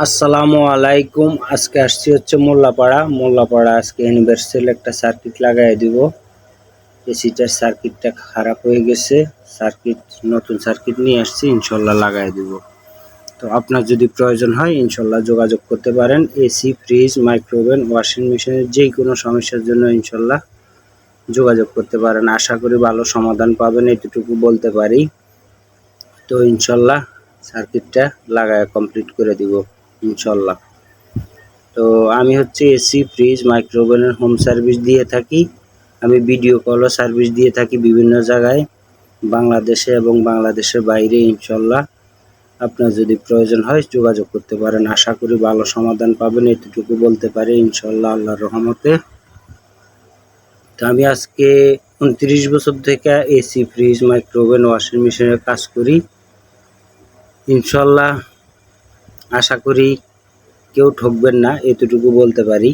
আসসালামু আলাইকুম। আজকে আসছি হচ্ছে মোল্লাপাড়া আজকে ইউনিভার্সাল একটা সার্কিট লাগাই দিব। এসিটার সার্কিটটা খারাপ হয়ে গেছে, নতুন সার্কিট নিয়ে আসছি, ইনশাল্লাহ লাগাই দিব। তো আপনার যদি প্রয়োজন হয় ইনশাল্লাহ যোগাযোগ করতে পারেন। এসি, ফ্রিজ, মাইক্রোওভেন, ওয়াশিং মেশিনের যে কোনো সমস্যার জন্য ইনশাল্লাহ যোগাযোগ করতে পারেন। আশা করি ভালো সমাধান পাবেন, এতটুকু বলতে পারি। তো ইনশাল্লাহ সার্কিটটা লাগায় কমপ্লিট করে দিব ইনশাল্লাহ। তো আমি হচ্ছে এসি, ফ্রিজ, মাইক্রোওভেনের হোম সার্ভিস দিয়ে থাকি। আমি ভিডিও কলও সার্ভিস দিয়ে থাকি বিভিন্ন জায়গায়, বাংলাদেশে এবং বাংলাদেশের বাইরে। ইনশাল্লাহ আপনার যদি প্রয়োজন হয় যোগাযোগ করতে পারেন। আশা করি ভালো সমাধান পাবেন, এতটুকু বলতে পারি ইনশাল্লাহ আল্লাহর রহমতে। তো আমি আজকে 29 বছর থেকে এসি, ফ্রিজ, মাইক্রোওভেন, ওয়াশিং মেশিনের কাজ করি। ইনশাল্লাহ আশা করি কেউ ঠকবেন না, এতটুকু বলতে পারি।